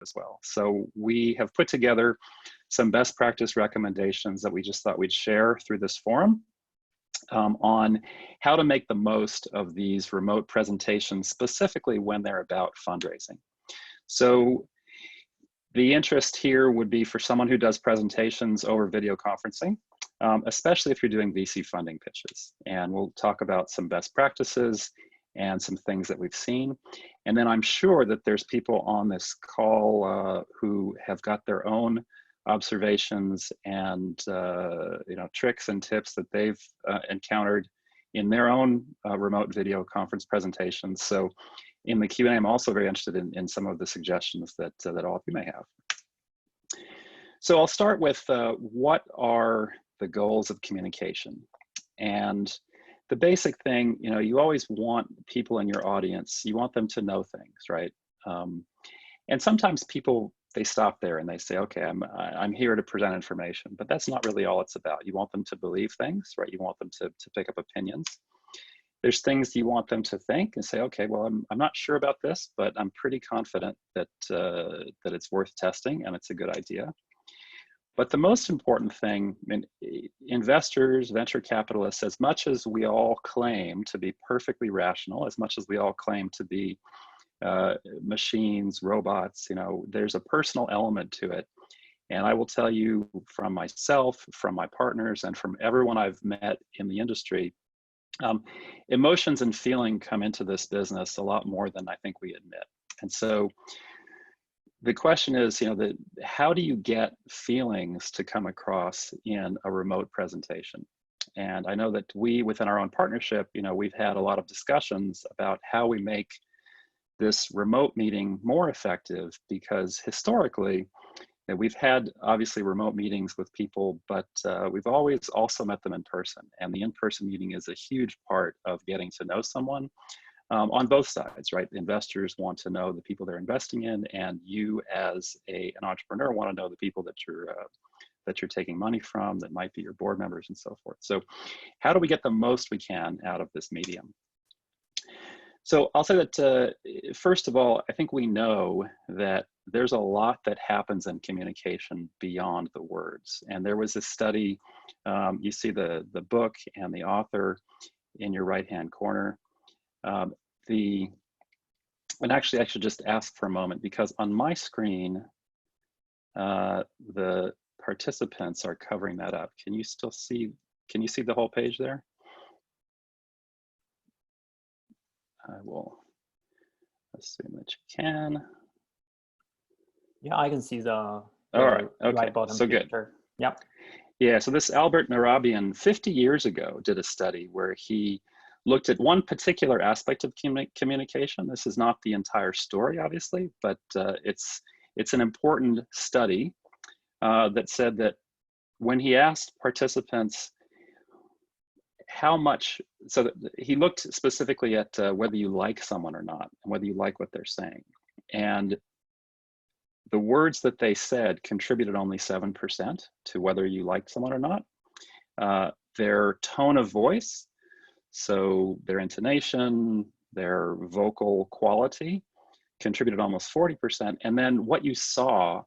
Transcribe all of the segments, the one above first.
as well. So we have put together some best practice recommendations that we just thought we'd share through this forum on how to make the most of these remote presentations, specifically when they're about fundraising. So the interest here would be for someone who does presentations over video conferencing, especially if you're doing VC funding pitches. And we'll talk about some best practices and some things that we've seen. And then I'm sure that there's people on this call who have got their own observations and tricks and tips that they've encountered in their own remote video conference presentations. So in the Q&A, I'm also very interested in some of the suggestions that all of you may have. So I'll start with what are the goals of communication? And the basic thing, you always want people in your audience, you want them to know things, right? And sometimes people, they stop there and they say, okay, I'm here to present information, but that's not really all it's about. You want them to believe things, right? You want them to pick up opinions. There's things you want them to think and say, okay, well, I'm not sure about this, but I'm pretty confident that that it's worth testing and it's a good idea. But the most important thing, investors, venture capitalists, as much as we all claim to be perfectly rational, as much as we all claim to be machines, robots, there's a personal element to it. And I will tell you from myself, from my partners, and from everyone I've met in the industry, emotions and feeling come into this business a lot more than I think we admit. And so the question is, how do you get feelings to come across in a remote presentation? And I know that we, within our own partnership, we've had a lot of discussions about how we make this remote meeting more effective, because historically, we've had obviously remote meetings with people, but we've always also met them in person. And the in-person meeting is a huge part of getting to know someone on both sides, right? Investors want to know the people they're investing in, and you as an entrepreneur want to know the people that you're taking money from, that might be your board members and so forth. So how do we get the most we can out of this medium? So I'll say that, first of all, I think we know that there's a lot that happens in communication beyond the words. And there was a study, you see the book and the author in your right-hand corner. And actually I should just ask for a moment, because on my screen, the participants are covering that up. Can you still see, can you see the whole page there? I will assume that you can. Yeah, I can see the all right, okay, right bottom so picture. Good. Yep. Yeah, so this Albert Narabian 50 years ago did a study where he looked at one particular aspect of communication. This is not the entire story, obviously, but it's an important study that said that when he asked participants how much, so that he looked specifically at whether you like someone or not, and whether you like what they're saying. And the words that they said contributed only 7% to whether you liked someone or not. Their tone of voice, so their intonation, their vocal quality, contributed almost 40%. And then what you saw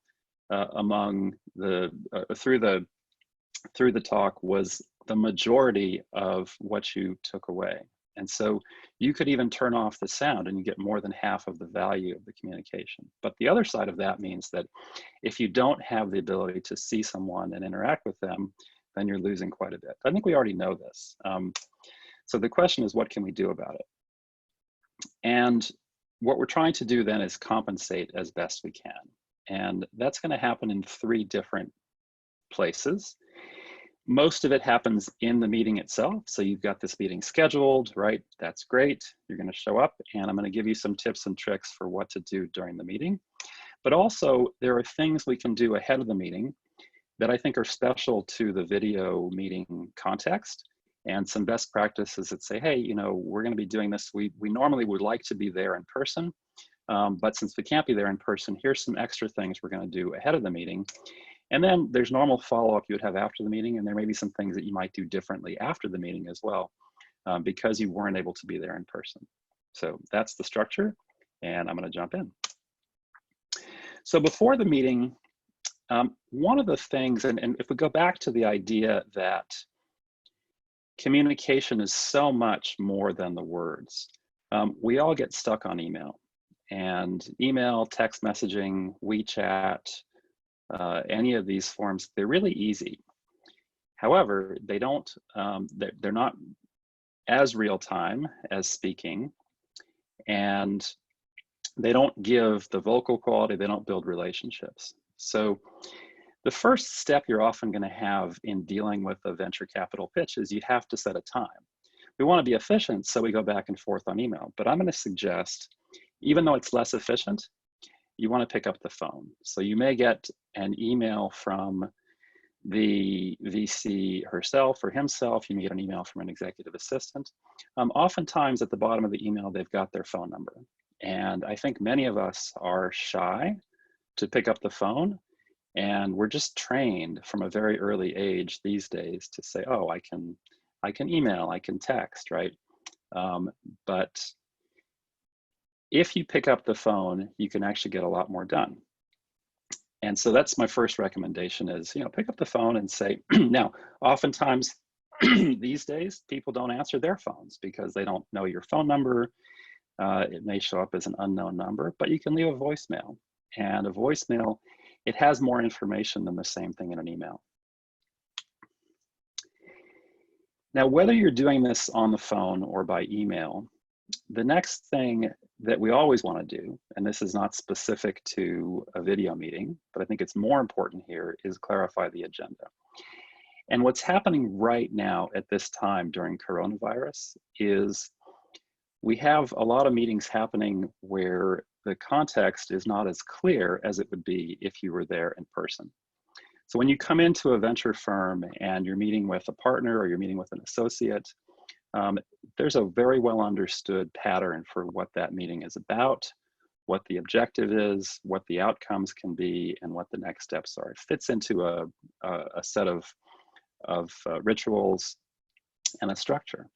among the through the talk was the majority of what you took away. And so you could even turn off the sound and you get more than half of the value of the communication. But the other side of that means that if you don't have the ability to see someone and interact with them, then you're losing quite a bit. I think we already know this. So the question is, what can we do about it? And what we're trying to do then is compensate as best we can. And that's going to happen in 3 different places. Most of it happens in the meeting itself. So you've got this meeting scheduled, right? That's great. You're going to show up, and I'm going to give you some tips and tricks for what to do during the meeting. But also there are things we can do ahead of the meeting that I think are special to the video meeting context, and some best practices that say, hey, we're going to be doing this. We normally would like to be there in person, but since we can't be there in person, here's some extra things we're going to do ahead of the meeting. And then there's normal follow-up you would have after the meeting, and there may be some things that you might do differently after the meeting as well, because you weren't able to be there in person. So that's the structure, and I'm going to jump in. So before the meeting, one of the things, and if we go back to the idea that communication is so much more than the words, we all get stuck on email. And email, text messaging, WeChat, any of these forms, they're really easy. However, they don't, they're not as real time as speaking, and they don't give the vocal quality, they don't build relationships. So the first step you're often going to have in dealing with a venture capital pitch is you have to set a time. We want to be efficient, so we go back and forth on email, but I'm going to suggest, even though it's less efficient, you want to pick up the phone. So you may get an email from the VC herself or himself, you may get an email from an executive assistant. Oftentimes at the bottom of the email, they've got their phone number. And I think many of us are shy to pick up the phone, and we're just trained from a very early age these days to say, oh, I can email, I can text, right? But if you pick up the phone, you can actually get a lot more done. And so that's my first recommendation is, pick up the phone and say, now, oftentimes these days, people don't answer their phones because they don't know your phone number. It may show up as an unknown number, but you can leave a voicemail. And a voicemail, it has more information than the same thing in an email. Now, whether you're doing this on the phone or by email, the next thing that we always want to do, and this is not specific to a video meeting, but I think it's more important here, is clarify the agenda. And what's happening right now at this time during coronavirus is we have a lot of meetings happening where the context is not as clear as it would be if you were there in person. So when you come into a venture firm and you're meeting with a partner or you're meeting with an associate, there's a very well understood pattern for what that meeting is about, what the objective is, what the outcomes can be, and what the next steps are. It fits into a set of rituals and a structure.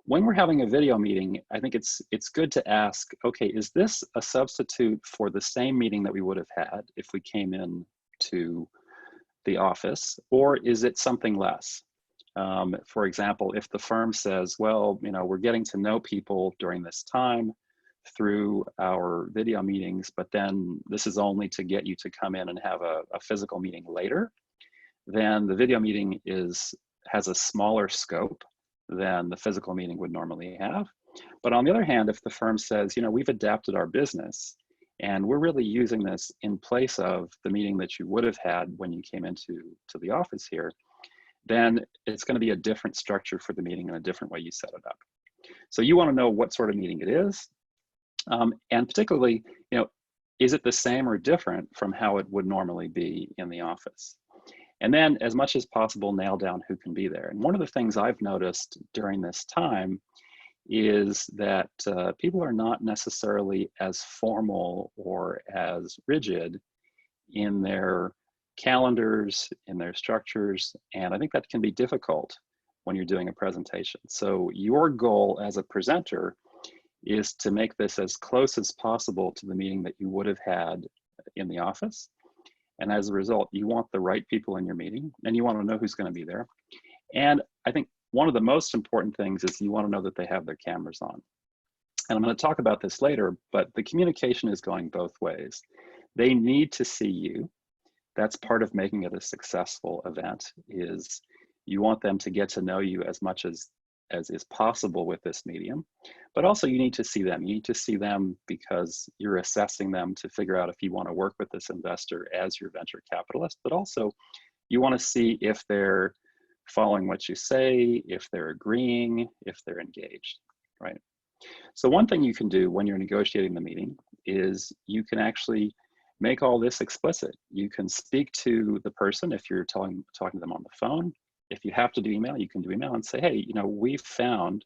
When we're having a video meeting, I think it's good to ask, okay, is this a substitute for the same meeting that we would have had if we came in to the office, or is it something less? For example, if the firm says, well, we're getting to know people during this time through our video meetings, but then this is only to get you to come in and have a physical meeting later, then the video meeting has a smaller scope than the physical meeting would normally have. But on the other hand, if the firm says, we've adapted our business and we're really using this in place of the meeting that you would have had when you came into the office here, then it's going to be a different structure for the meeting and a different way you set it up. So you want to know what sort of meeting it is, and particularly, is it the same or different from how it would normally be in the office? And then, as much as possible, nail down who can be there. And one of the things I've noticed during this time is that people are not necessarily as formal or as rigid in their calendars, in their structures, and I think that can be difficult when you're doing a presentation. So your goal as a presenter is to make this as close as possible to the meeting that you would have had in the office. And as a result, you want the right people in your meeting, and you want to know who's going to be there. And I think one of the most important things is you want to know that they have their cameras on. And I'm going to talk about this later, but the communication is going both ways. They need to see you. That's part of making it a successful event, is you want them to get to know you as much as is possible with this medium, but also you need to see them. You need to see them because you're assessing them to figure out if you want to work with this investor as your venture capitalist, but also you want to see if they're following what you say, if they're agreeing, if they're engaged, right? So one thing you can do when you're negotiating the meeting is you can actually make all this explicit. You can speak to the person if you're talking to them on the phone. If you have to do email, you can do email and say, hey, we've found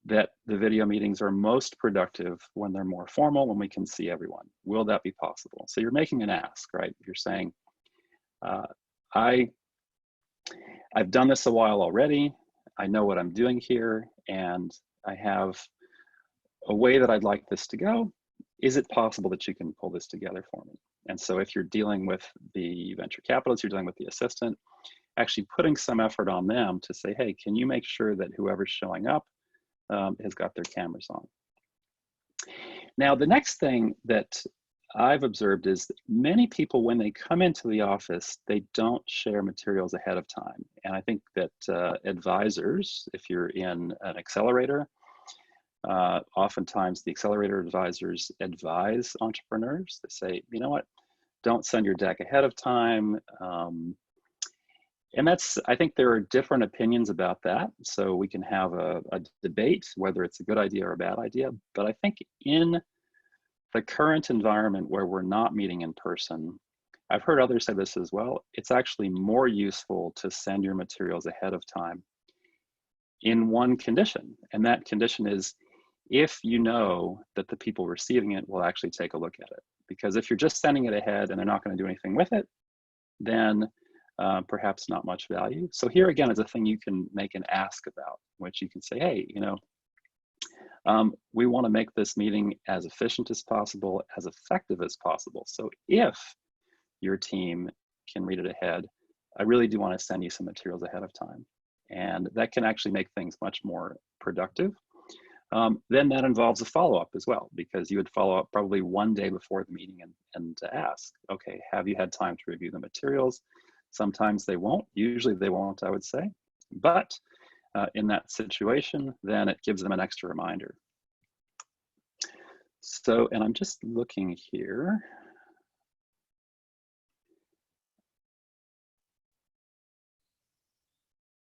that the video meetings are most productive when they're more formal, when we can see everyone. Will that be possible? So you're making an ask, right? You're saying, I've done this a while already. I know what I'm doing here, and I have a way that I'd like this to go. is it possible that you can pull this together for me? And so if you're dealing with the venture capitalist, you're dealing with the assistant, actually putting some effort on them to say, hey, can you make sure that whoever's showing up has got their cameras on? Now, the next thing that I've observed is that many people, when they come into the office, they don't share materials ahead of time. And I think that advisors, if you're in an accelerator, oftentimes the accelerator advisors advise entrepreneurs. They say, you know what, don't send your deck ahead of time. And I think there are different opinions about that. So we can have a debate, whether it's a good idea or a bad idea. But I think in the current environment where we're not meeting in person, I've heard others say this as well, it's actually more useful to send your materials ahead of time in one condition. And that condition is if you know that the people receiving it will actually take a look at it. Because if you're just sending it ahead and they're not going to do anything with it, then perhaps not much value. So here again is a thing you can make an ask about, which you can say, hey, you know, we want to make this meeting as efficient as possible, as effective as possible. So if your team can read it ahead, I really do want to send you some materials ahead of time. And that can actually make things much more productive. Then that involves a follow-up as well, because you would follow up probably one day before the meeting and ask, okay, have you had time to review the materials? Sometimes they won't, usually they won't, I would say. But in that situation, then it gives them an extra reminder. So, and I'm just looking here.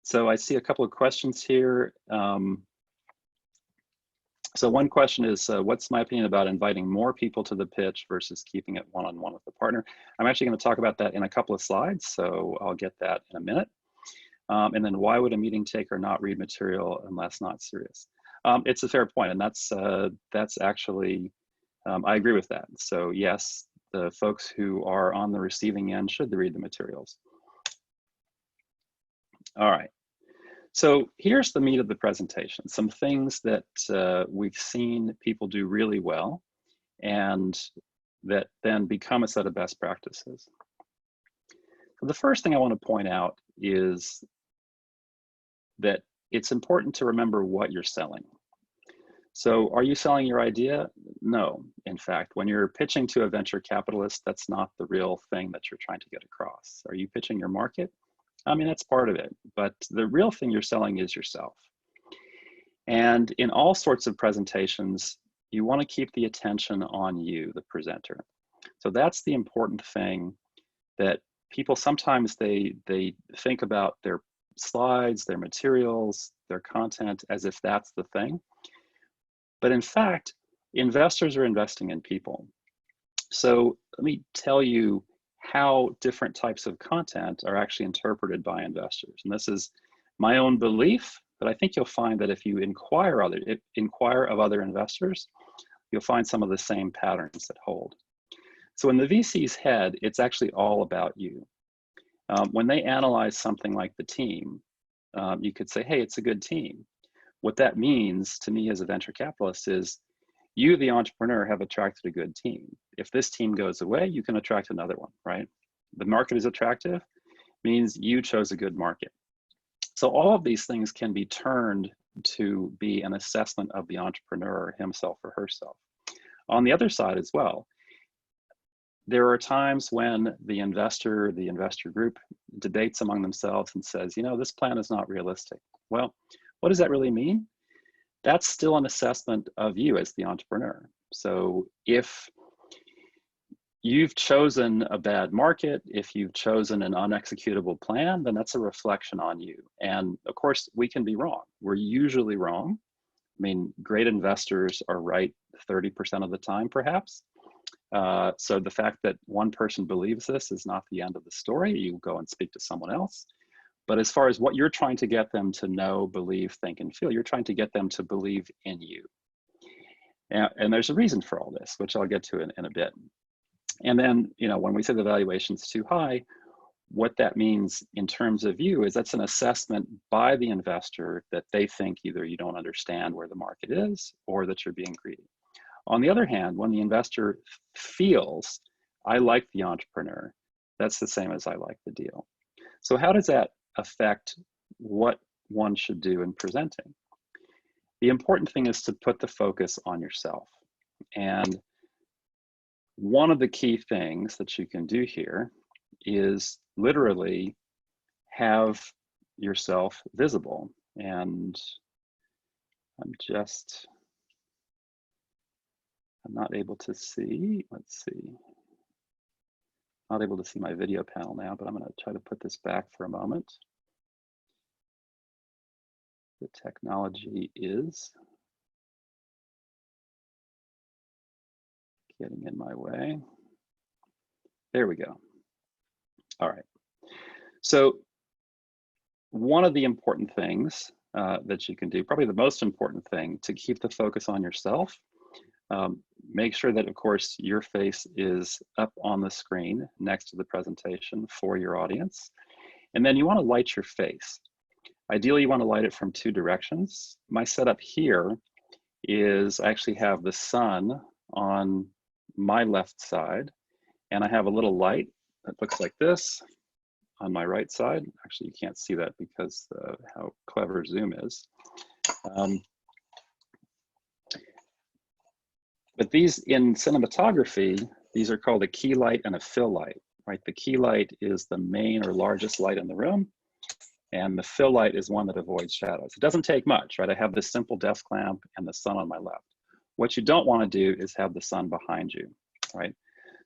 So I see a couple of questions here. So one question is, what's my opinion about inviting more people to the pitch versus keeping it one-on-one with the partner? I'm actually going to talk about that in a couple of slides, so I'll get that in a minute. And then why would a meeting taker not read material unless not serious? It's a fair point, and that's actually, I agree with that. So yes, the folks who are on the receiving end should read the materials. All right. So here's the meat of the presentation, some things that we've seen people do really well and that then become a set of best practices. So the first thing I want to point out is that it's important to remember what you're selling. So are you selling your idea? No. In fact, when you're pitching to a venture capitalist, that's not the real thing that you're trying to get across. Are you pitching your market? I mean, that's part of it, but the real thing you're selling is yourself. And in all sorts of presentations, you want to keep the attention on you, the presenter. So that's the important thing, that people sometimes they think about their slides, their materials, their content as if that's the thing. But in fact, investors are investing in people. So let me tell you how different types of content are actually interpreted by investors. And this is my own belief, but I think you'll find that if you inquire of other investors, you'll find some of the same patterns that hold. So in the VC's head, it's actually all about you. When they analyze something like the team, you could say, hey, it's a good team. What that means to me as a venture capitalist is you, the entrepreneur, have attracted a good team. If this team goes away, you can attract another one, right? The market is attractive, means you chose a good market. So all of these things can be turned to be an assessment of the entrepreneur himself or herself. On the other side as well, there are times when the investor group debates among themselves and says, you know, this plan is not realistic. Well, what does that really mean? That's still an assessment of you as the entrepreneur. So if you've chosen a bad market, if you've chosen an unexecutable plan, then that's a reflection on you. And of course, we can be wrong. We're usually wrong. I mean, great investors are right 30% of the time, perhaps. So the fact that one person believes this is not the end of the story. You go and speak to someone else. But as far as what you're trying to get them to know, believe, think, and feel, you're trying to get them to believe in you. And there's a reason for all this, which I'll get to in a bit. And then, you know, when we say the valuation's too high, what that means in terms of you is that's an assessment by the investor that they think either you don't understand where the market is or that you're being greedy. On the other hand, when the investor feels, I like the entrepreneur, that's the same as I like the deal. So how does that affect what one should do in presenting? The important thing is to put the focus on yourself. And one of the key things that you can do here is literally have yourself visible. And I'm not able to see, let's see. Not able to see my video panel now, but I'm going to try to put this back for a moment. The technology is getting in my way. There we go. All right. So one of the important things that you can do, probably the most important thing to keep the focus on yourself, make sure that, of course, your face is up on the screen next to the presentation for your audience. And then you want to light your face. Ideally, you want to light it from 2 directions. My setup here is I actually have the sun on my left side, and I have a little light that looks like this on my right side. Actually, you can't see that because how clever Zoom is. But these in cinematography, these are called a key light and a fill light, right? The key light is the main or largest light in the room, and the fill light is one that avoids shadows. It doesn't take much, right? I have this simple desk lamp and the sun on my left. What you don't want to do is have the sun behind you, right?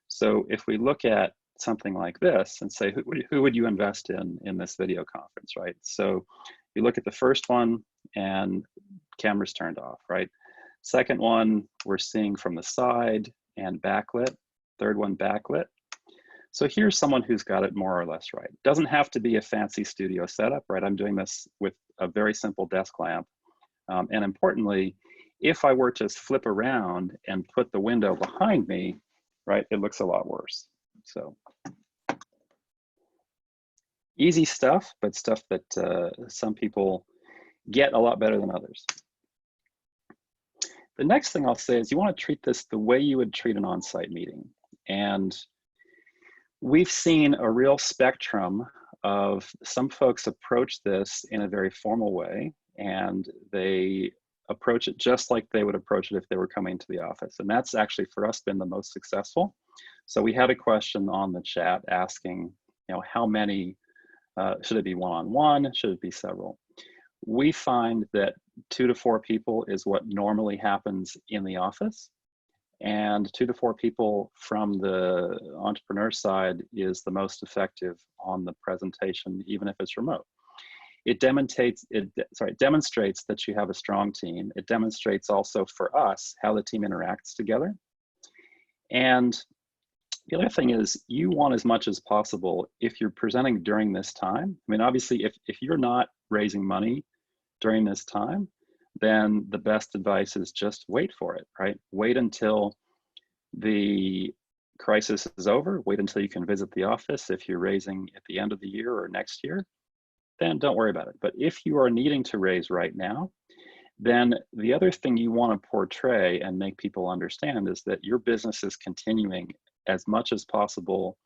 So if we look at something like this and say, who would you invest in this video conference, right? So you look at the first one and camera's turned off, right? Second one, we're seeing from the side and backlit. Third one, backlit. So here's someone who's got it more or less right. Doesn't have to be a fancy studio setup, right? I'm doing this with a very simple desk lamp. And importantly, if I were to flip around and put the window behind me, right, it looks a lot worse. So easy stuff, but stuff that some people get a lot better than others. The next thing I'll say is you want to treat this the way you would treat an on-site meeting. And we've seen a real spectrum of some folks approach this in a very formal way, and they approach it just like they would approach it if they were coming to the office. And that's actually for us been the most successful. So we had a question on the chat asking, how many, should it be one-on-one? Should it be several? We find that 2 to 4 people is what normally happens in the office. And 2 to 4 people from the entrepreneur side is the most effective on the presentation, even if it's remote. It demonstrates that you have a strong team. It demonstrates also for us how the team interacts together. And the other thing is you want as much as possible if you're presenting during this time. I mean, obviously, if you're not raising money during this time, then the best advice is just wait for it, right? Wait until the crisis is over. Wait until you can visit the office. If you're raising at the end of the year or next year, then don't worry about it. But if you are needing to raise right now, then the other thing you want to portray and make people understand is that your business is continuing as much as possible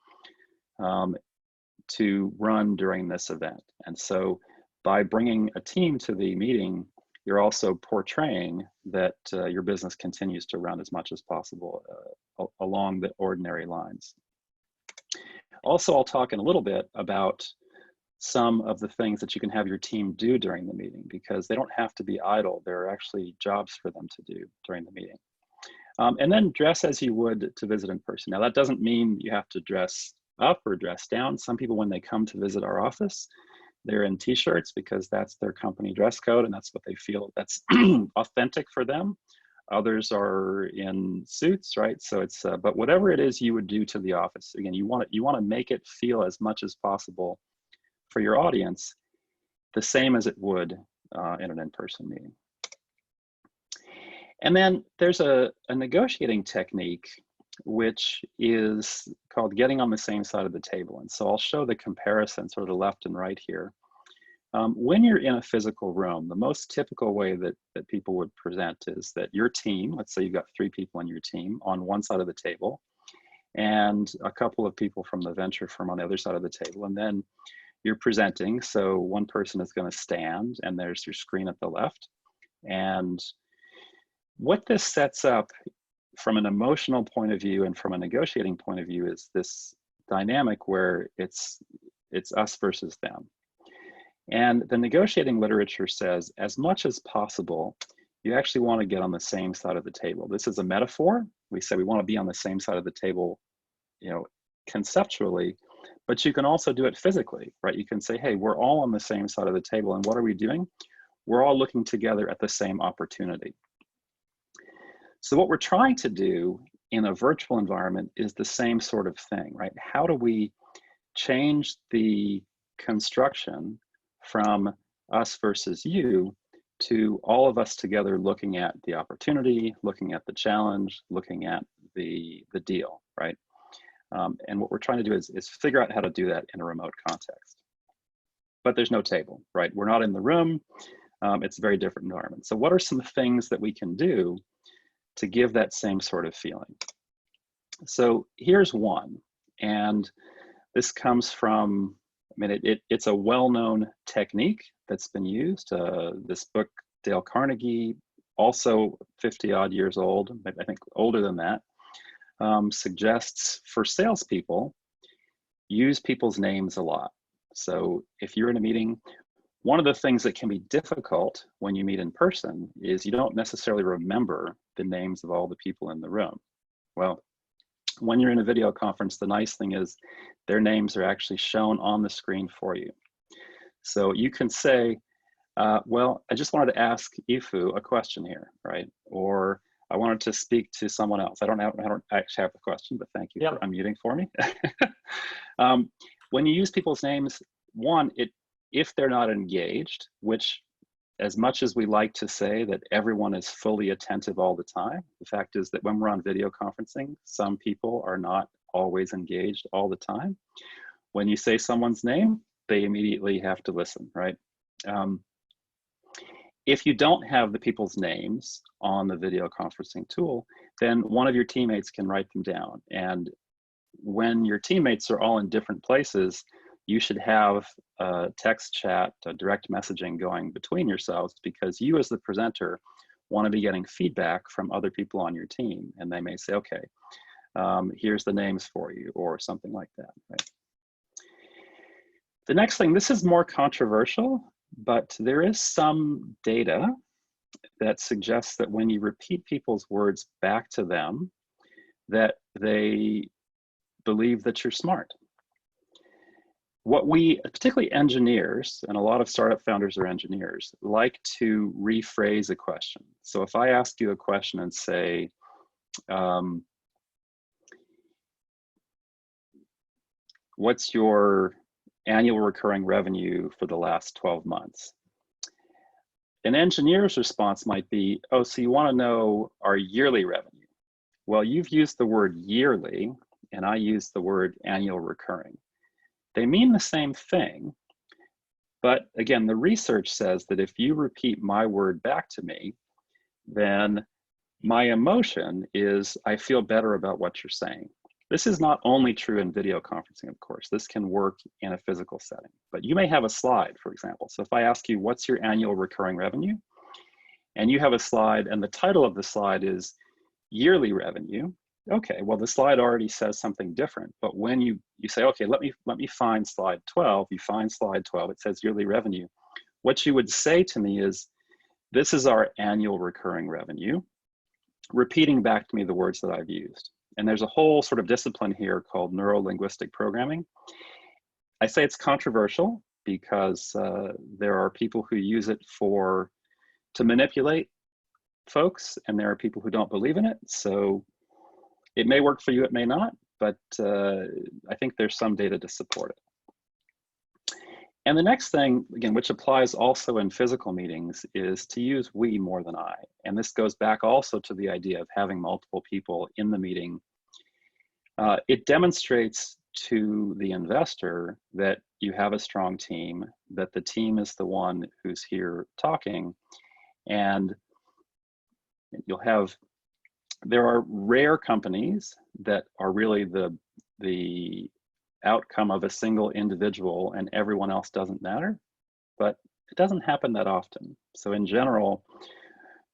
to run during this event. And so by bringing a team to the meeting, you're also portraying that your business continues to run as much as possible along the ordinary lines. Also, I'll talk in a little bit about some of the things that you can have your team do during the meeting, because they don't have to be idle. There are actually jobs for them to do during the meeting. And then dress as you would to visit in person. Now, that doesn't mean you have to dress up or dress down. Some people, when they come to visit our office, they're in t-shirts because that's their company dress code and that's what they feel that's authentic for them. Others are in suits, right? So it's, but whatever it is you would do to the office, again, you want to make it feel as much as possible for your audience the same as it would in an in-person meeting. And then there's a negotiating technique which is called getting on the same side of the table. And so I'll show the comparison sort of left and right here. When you're in a physical room, the most typical way that people would present is that your team, let's say you've got 3 people in your team on one side of the table, and a couple of people from the venture firm on the other side of the table, and then you're presenting. So one person is going to stand, and there's your screen at the left. And what this sets up from an emotional point of view and from a negotiating point of view is this dynamic where it's us versus them. And the negotiating literature says, as much as possible, you actually want to get on the same side of the table. This is a metaphor. We say we want to be on the same side of the table, you know, conceptually, but you can also do it physically, right? You can say, hey, we're all on the same side of the table, and what are we doing? We're all looking together at the same opportunity. So what we're trying to do in a virtual environment is the same sort of thing, right? How do we change the construction from us versus you to all of us together looking at the opportunity, looking at the challenge, looking at the deal, right? And what we're trying to do is figure out how to do that in a remote context. But there's no table, right? We're not in the room. It's a very different environment. So what are some things that we can do to give that same sort of feeling? So here's one, and this comes from, I mean, it's a well-known technique that's been used. This book, Dale Carnegie, also 50 odd years old, I think older than that, suggests for salespeople, use people's names a lot. So if you're in a meeting, one of the things that can be difficult when you meet in person is you don't necessarily remember the names of all the people in the room. Well, when you're in a video conference, the nice thing is their names are actually shown on the screen for you. So you can say, well, I just wanted to ask Ifu a question here, right? Or I wanted to speak to someone else. I don't actually have the question, but thank you for unmuting for me. When you use people's names, one, if they're not engaged, which as much as we like to say that everyone is fully attentive all the time, the fact is that when we're on video conferencing, some people are not always engaged all the time. When you say someone's name, they immediately have to listen, right? If you don't have the people's names on the video conferencing tool, then one of your teammates can write them down. And when your teammates are all in different places, you should have a text chat, a direct messaging going between yourselves, because you as the presenter want to be getting feedback from other people on your team. And they may say, okay, here's the names for you, or something like that, right? The next thing, this is more controversial, but there is some data that suggests that when you repeat people's words back to them, that they believe that you're smart. What we, particularly engineers, and a lot of startup founders are engineers, like to rephrase a question. So if I ask you a question and say, what's your annual recurring revenue for the last 12 months? An engineer's response might be, oh, so you want to know our yearly revenue. Well, you've used the word yearly, and I used the word annual recurring. They mean the same thing, but again, the research says that if you repeat my word back to me, then my emotion is I feel better about what you're saying. This is not only true in video conferencing, of course. This can work in a physical setting, but you may have a slide, for example. So if I ask you, what's your annual recurring revenue? And you have a slide, and the title of the slide is yearly revenue. Okay, well, the slide already says something different, but when you say, okay, let me find slide 12, you find slide 12, it says yearly revenue. What you would say to me is, this is our annual recurring revenue, repeating back to me the words that I've used. And there's a whole sort of discipline here called neuro-linguistic programming. I say it's controversial because there are people who use it to manipulate folks, and there are people who don't believe in it. So it may work for you, it may not, but I think there's some data to support it. And the next thing, again, which applies also in physical meetings, is to use we more than I. And this goes back also to the idea of having multiple people in the meeting. It demonstrates to the investor that you have a strong team, that the team is the one who's here talking, and you'll have, there are rare companies that are really the outcome of a single individual and everyone else doesn't matter, but it doesn't happen that often. So in general,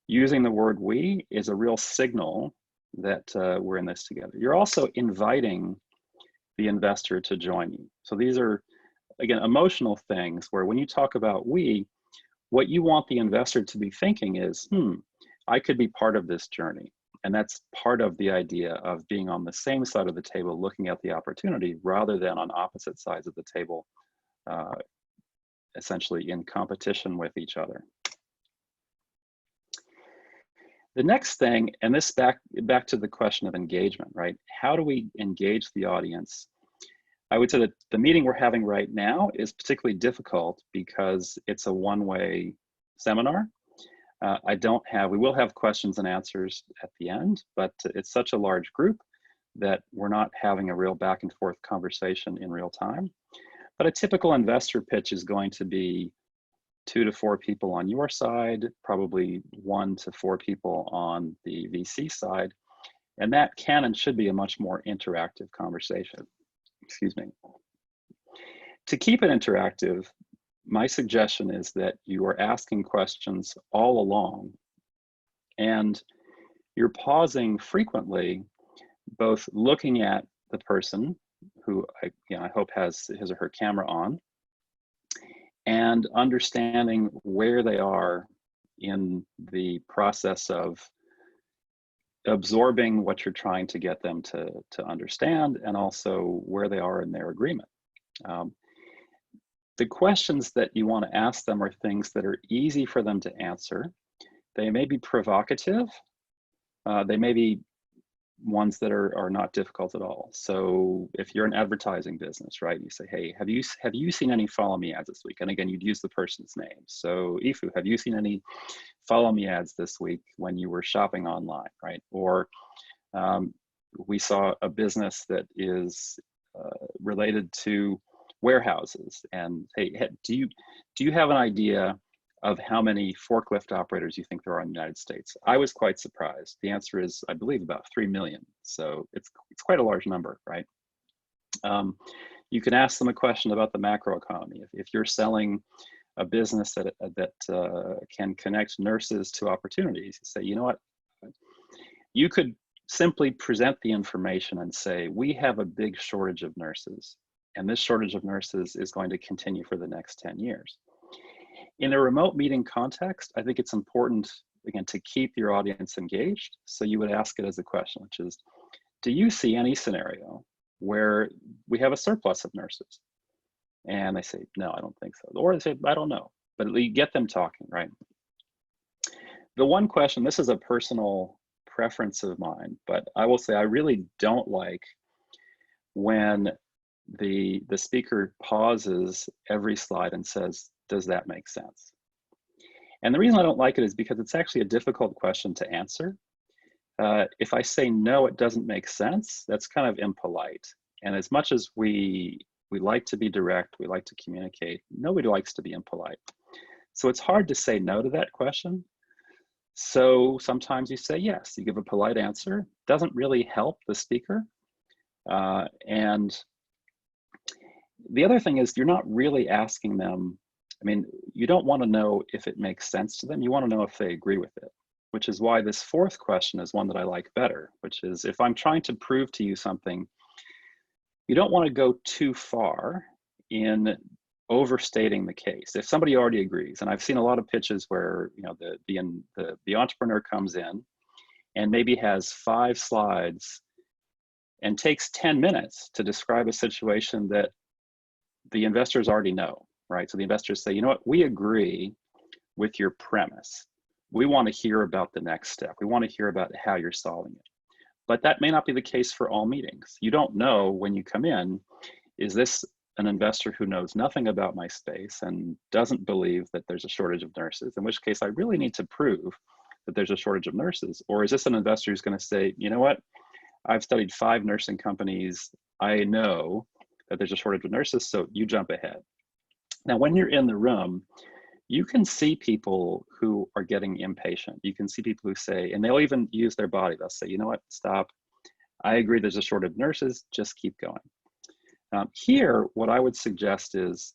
using the word we is a real signal that we're in this together. You're also inviting the investor to join you. So these are, again, emotional things where when you talk about we, what you want the investor to be thinking is, I could be part of this journey. And that's part of the idea of being on the same side of the table, looking at the opportunity rather than on opposite sides of the table, essentially in competition with each other. The next thing, and this back to the question of engagement, right? How do we engage the audience? I would say that the meeting we're having right now is particularly difficult because it's a one-way seminar. We will have questions and answers at the end, but it's such a large group that we're not having a real back and forth conversation in real time. But a typical investor pitch is going to be 2 to 4 people on your side, probably 1 to 4 people on the VC side. And that can and should be a much more interactive conversation. Excuse me. To keep it interactive, my suggestion is that you are asking questions all along and you're pausing frequently, both looking at the person who I hope has his or her camera on, and understanding where they are in the process of absorbing what you're trying to get them to understand, and also where they are in their agreement. The questions that you want to ask them are things that are easy for them to answer. They may be provocative. They may be ones that are not difficult at all. So if you're an advertising business, right, you say, hey, have you seen any follow me ads this week? And again, you'd use the person's name. So Ifu, have you seen any follow me ads this week when you were shopping online, right? Or we saw a business that is related to warehouses, and hey, do you have an idea of how many forklift operators you think there are in the United States? I was quite surprised. The answer is, I believe, about 3 million. So it's quite a large number, right? You can ask them a question about the macroeconomy. If you're selling a business that can connect nurses to opportunities, you say, you know what? You could simply present the information and say, we have a big shortage of nurses, and this shortage of nurses is going to continue for the next 10 years. In a remote meeting context, I think it's important, again, to keep your audience engaged. So you would ask it as a question, which is, do you see any scenario where we have a surplus of nurses? And they say, no, I don't think so. Or they say, I don't know, but you get them talking, right? The one question, this is a personal preference of mine, but I will say I really don't like when the speaker pauses every slide and says, does that make sense? And the reason I don't like it is because it's actually a difficult question to answer. If I say, no, it doesn't make sense, that's kind of impolite. And as much as we like to be direct, we like to communicate, nobody likes to be impolite. So it's hard to say no to that question. So sometimes you say yes, you give a polite answer, doesn't really help the speaker. And the other thing is, you're not really asking them, I mean, you don't want to know if it makes sense to them, you want to know if they agree with it, which is why this fourth question is one that I like better, which is, if I'm trying to prove to you something, you don't want to go too far in overstating the case. If somebody already agrees, and I've seen a lot of pitches where, you know, the entrepreneur comes in and maybe has 5 slides and takes 10 minutes to describe a situation that the investors already know, right? So the investors say, you know what, we agree with your premise. We want to hear about the next step. We want to hear about how you're solving it. But that may not be the case for all meetings. You don't know when you come in, is this an investor who knows nothing about my space and doesn't believe that there's a shortage of nurses, in which case I really need to prove that there's a shortage of nurses? Or is this an investor who's going to say, you know what, I've studied 5 nursing companies, I know that there's a shortage of nurses, so you jump ahead. Now, when you're in the room, you can see people who are getting impatient. You can see people who say, and they'll even use their body. They'll say, you know what, stop. I agree there's a shortage of nurses, just keep going. Here, what I would suggest is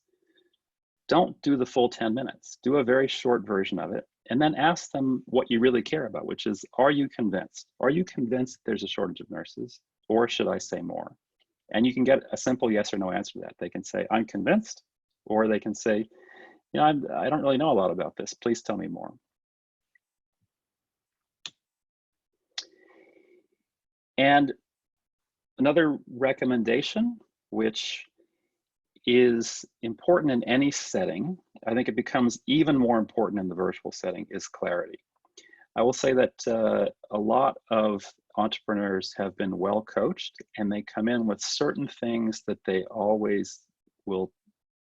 don't do the full 10 minutes. Do a very short version of it, and then ask them what you really care about, which is, are you convinced? Are you convinced there's a shortage of nurses, or should I say more? And you can get a simple yes or no answer to that. They can say, I'm convinced, or they can say, you know, I don't really know a lot about this. Please tell me more. And another recommendation, which is important in any setting, I think it becomes even more important in the virtual setting, is clarity. I will say that a lot of entrepreneurs have been well coached, and they come in with certain things that they always will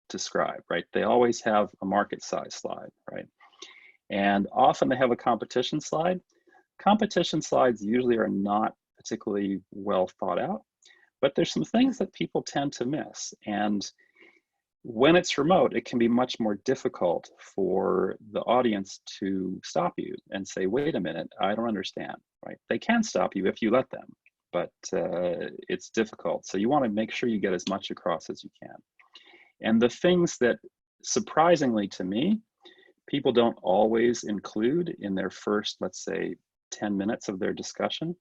describe, right? They always have a market size slide, right? And often they have a competition slide. Competition slides usually are not particularly well thought out, but there's some things that people tend to miss. And when it's remote, it can be much more difficult for the audience to stop you and say, wait a minute, I don't understand, right? They can stop you if you let them, but it's difficult. So you want to make sure you get as much across as you can. And the things that, surprisingly to me, people don't always include in their first, let's say, 10 minutes of their discussion.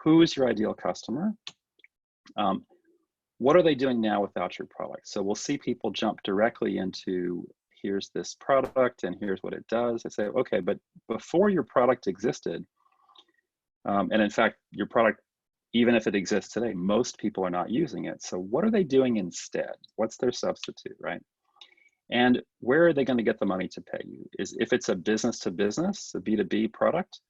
Who is your ideal customer? What are they doing now without your product? So we'll see people jump directly into, here's this product and here's what it does. I say, okay, but before your product existed, and in fact, your product, even if it exists today, most people are not using it. So what are they doing instead? What's their substitute, right? And where are they going to get the money to pay you? If it's a business to business, a B2B product,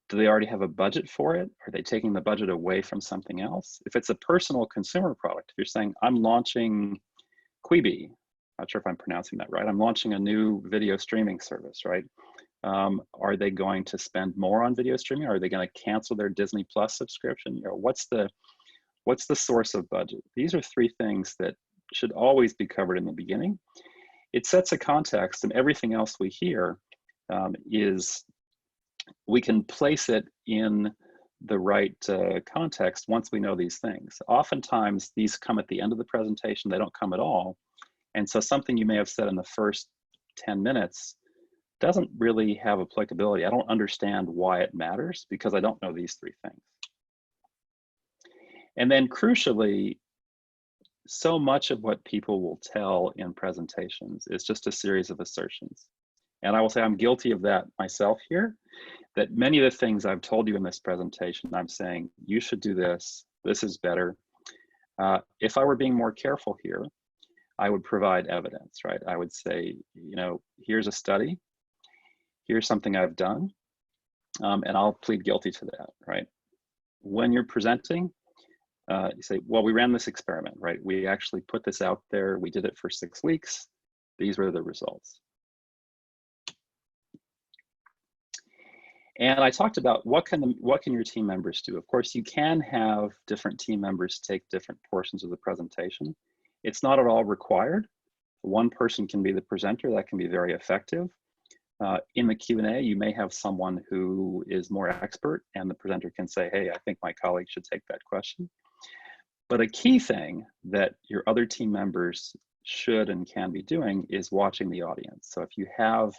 do they already have a budget for it? Are they taking the budget away from something else? If it's a personal consumer product, if you're saying, I'm launching Quibi, not sure if I'm pronouncing that right, I'm launching a new video streaming service, right? Are they going to spend more on video streaming? Are they going to cancel their Disney Plus subscription? You know, what's the source of budget? These are three things that should always be covered in the beginning. It sets a context, and everything else we hear is, we can place it in the right context once we know these things. Oftentimes, these come at the end of the presentation. They don't come at all. And so something you may have said in the first 10 minutes doesn't really have applicability. I don't understand why it matters because I don't know these three things. And then crucially, so much of what people will tell in presentations is just a series of assertions. And I will say I'm guilty of that myself here, that many of the things I've told you in this presentation, I'm saying, you should do this, this is better. If I were being more careful here, I would provide evidence, right? I would say, you know, here's a study, here's something I've done, and I'll plead guilty to that, right? When you're presenting, you say, well, we ran this experiment, right? We actually put this out there, we did it for 6 weeks, these were the results. And I talked about what can your team members do? Of course, you can have different team members take different portions of the presentation. It's not at all required. One person can be the presenter, that can be very effective. In the Q&A, you may have someone who is more expert and the presenter can say, hey, I think my colleague should take that question. But a key thing that your other team members should and can be doing is watching the audience. So if you have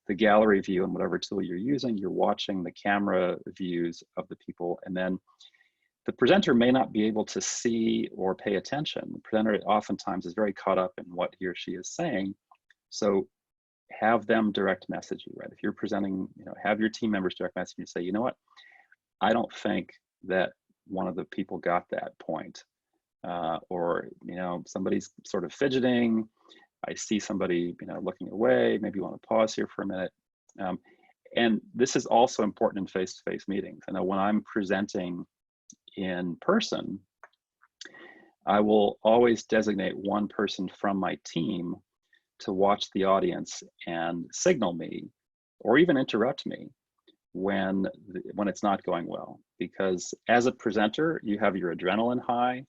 the gallery view and whatever tool you're using, you're watching the camera views of the people, and then the presenter may not be able to see or pay attention. The presenter oftentimes is very caught up in what he or she is saying. So have them direct message you, right? If you're presenting, you know, have your team members direct message you and say, you know what, I don't think that one of the people got that point. Or, you know, somebody's sort of fidgeting, I see somebody, you know, looking away, maybe you want to pause here for a minute. And this is also important in face-to-face meetings. I know when I'm presenting in person, I will always designate one person from my team to watch the audience and signal me or even interrupt me when it's not going well. because as a presenter, you have your adrenaline high,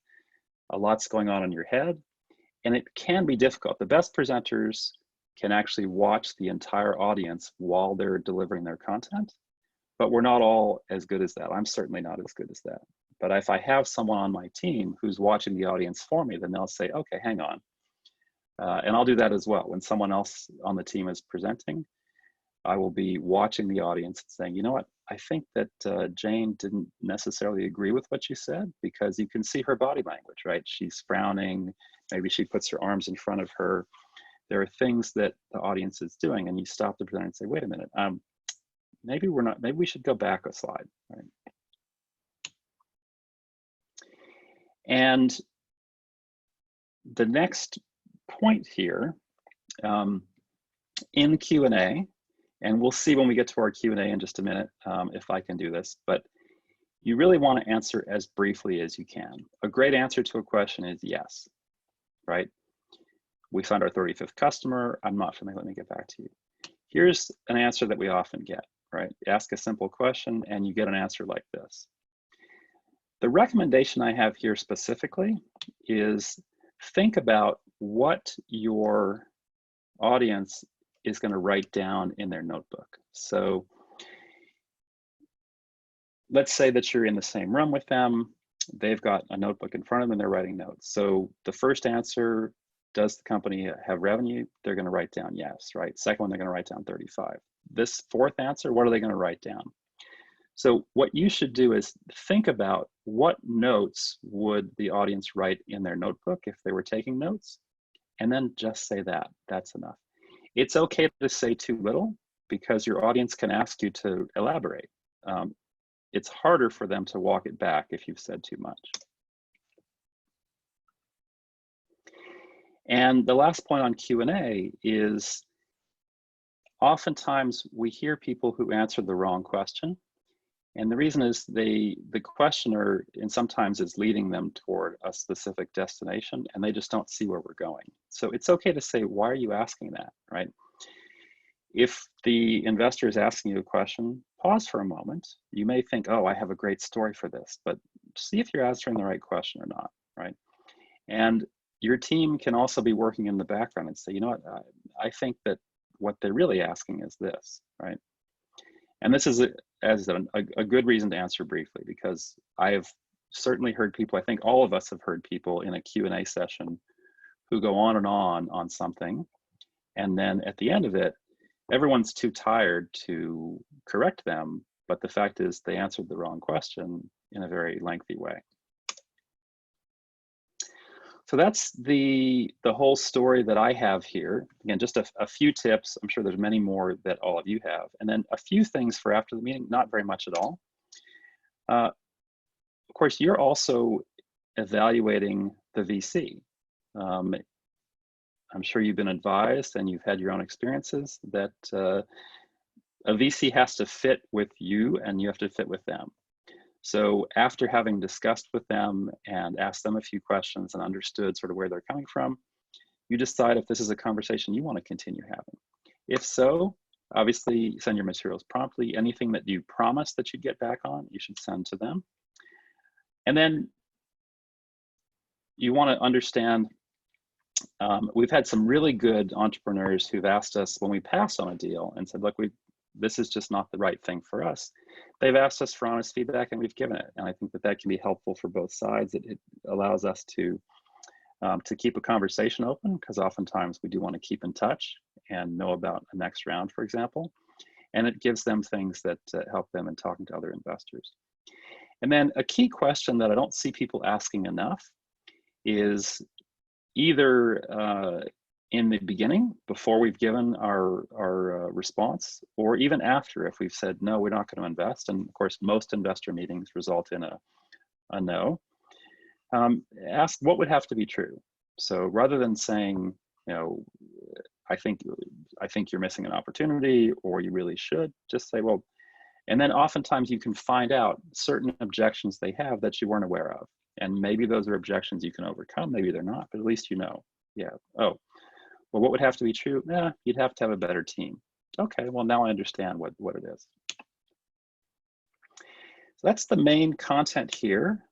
a lot's going on in your head, and it can be difficult. The best presenters can actually watch the entire audience while they're delivering their content, but we're not all as good as that. I'm certainly not as good as that. But if I have someone on my team who's watching the audience for me, then they'll say, okay, hang on. And I'll do that as well. When someone else on the team is presenting, I will be watching the audience and saying, you know what, I think that Jane didn't necessarily agree with what you said, because you can see her body language, right? She's frowning, maybe she puts her arms in front of her. There are things that the audience is doing, and you stop the presenter and say, wait a minute, maybe we should go back a slide, right? And the next point here in Q&A, and we'll see when we get to our Q&A in just a minute if I can do this, but you really want to answer as briefly as you can. A great answer to a question is yes, right? We found our 35th customer. I'm not familiar. Let me get back to you. Here's an answer that we often get, right? Ask a simple question and you get an answer like this. The recommendation I have here specifically is think about what your audience is going to write down in their notebook. So let's say that you're in the same room with them. They've got a notebook in front of them and they're writing notes. So the first answer, does the company have revenue? They're going to write down yes, right? Second one, they're going to write down 35. This fourth answer, what are they going to write down? So what you should do is think about what notes would the audience write in their notebook if they were taking notes, and then just say that. That's enough. It's okay to say too little because your audience can ask you to elaborate. It's harder for them to walk it back if you've said too much. And the last point on Q&A is oftentimes we hear people who answer the wrong question. And the reason is the questioner, and sometimes is leading them toward a specific destination and they just don't see where we're going. So it's okay to say, why are you asking that, right? If the investor is asking you a question, pause for a moment. You may think, oh, I have a great story for this, but see if you're answering the right question or not, right? And your team can also be working in the background and say, you know what, I think that what they're really asking is this, right? And this is a good reason to answer briefly, because I have certainly heard people, I think all of us have heard people in a Q&A session who go on and on something. And then at the end of it, everyone's too tired to correct them. But the fact is they answered the wrong question in a very lengthy way. So that's the whole story that I have here. Again, just a few tips. I'm sure there's many more that all of you have. And then a few things for after the meeting, not very much at all. Of course, you're also evaluating the VC. I'm sure you've been advised and you've had your own experiences that a VC has to fit with you and you have to fit with them. So after having discussed with them and asked them a few questions and understood sort of where they're coming from, you decide if this is a conversation you want to continue having. If so, obviously send your materials promptly. Anything that you promised that you'd get back on, you should send to them. And then you want to understand, we've had some really good entrepreneurs who've asked us when we passed on a deal and said, look, this is just not the right thing for us. They've asked us for honest feedback and we've given it. And I think that can be helpful for both sides. It allows us to keep a conversation open, because oftentimes we do want to keep in touch and know about a next round, for example. And it gives them things that help them in talking to other investors. And then a key question that I don't see people asking enough is either in the beginning, before we've given our response, or even after, if we've said, no, we're not going to invest. And of course, most investor meetings result in a no. Ask what would have to be true. So rather than saying, you know, I think you're missing an opportunity, or you really should, just say, well, and then oftentimes you can find out certain objections they have that you weren't aware of. And maybe those are objections you can overcome, maybe they're not, but at least you know. Yeah, oh, well, what would have to be true? You'd have to have a better team. Okay, well, now I understand what it is. So that's the main content here,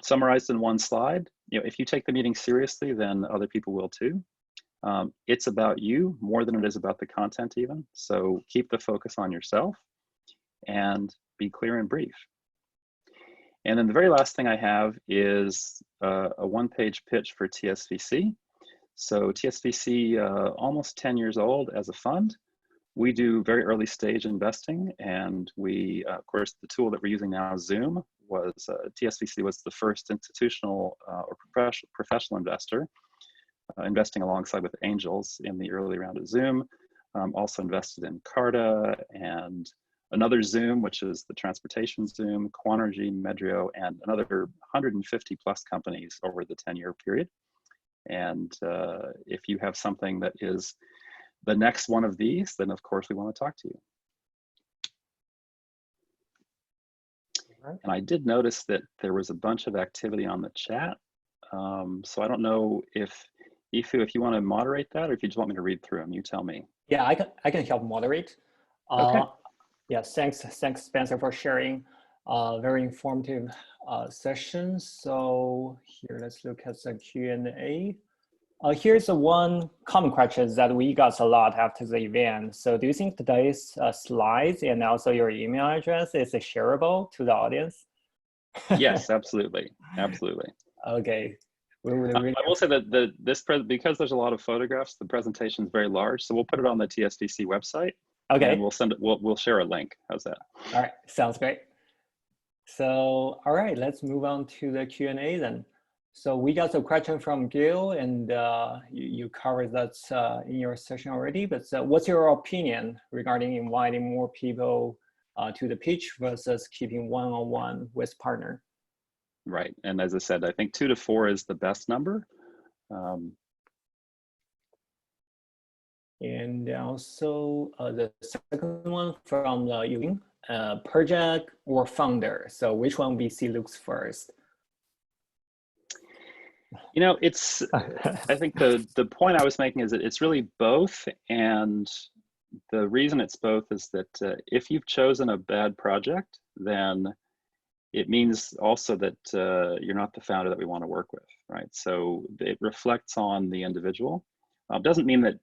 summarized in one slide. If you take the meeting seriously, then other people will too. It's about you more than it is about the content even. So keep the focus on yourself and be clear and brief. And then the very last thing I have is a one-page pitch for TSVC. So TSVC, almost 10 years old as a fund. We do very early stage investing, and we, of course, the tool that we're using now, Zoom, was TSVC was the first institutional or professional investor, investing alongside with angels in the early round of Zoom. Also invested in Carta and another Zoom, which is the transportation Zoom, Quanergy, Medrio, and another 150 plus companies over the 10-year period. And if you have something that is the next one of these, then of course we want to talk to you. And I did notice that there was a bunch of activity on the chat. So I don't know if, Ifu, if you want to moderate that, or if you just want me to read through them, you tell me. Yeah, I can help moderate. Okay. Yeah, thanks Spencer for sharing. Very informative session. So here, let's look at the Q&A. Here's one common question that we got a lot after the event. So do you think today's slides and also your email address is shareable to the audience? Yes, absolutely. Absolutely. Okay. We would I will say that because there's a lot of photographs, the presentation is very large. So we'll put it on the TSVC website. Okay. And we'll send it, we'll share a link. How's that? All right, sounds great. So, all right, let's move on to the Q&A then. So we got a question from Gil, and you covered that in your session already, but what's your opinion regarding inviting more people to the pitch versus keeping one-on-one with partner? Right, and as I said, I think 2 to 4 is the best number. And also the second one from Yulin, project or founder. So which one VC looks first? It's, I think the point I was making is that it's really both. And the reason it's both is that if you've chosen a bad project, then it means also that you're not the founder that we want to work with, right? So it reflects on the individual. Doesn't mean that,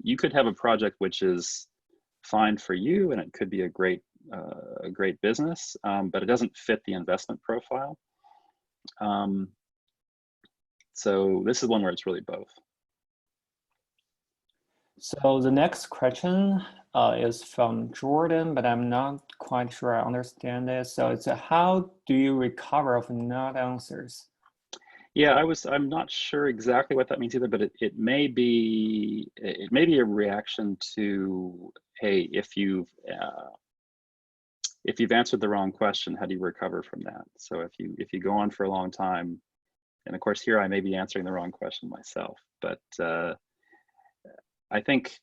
you could have a project which is fine for you and it could be a great business, but it doesn't fit the investment profile. So this is one where it's really both. So the next question is from Jordan, but I'm not quite sure I understand it. So it's how do you recover from not answers? Yeah, I'm not sure exactly what that means either, but it may be a reaction to, hey, if you've answered the wrong question, how do you recover from that? So if you go on for a long time, and of course here I may be answering the wrong question myself, but I think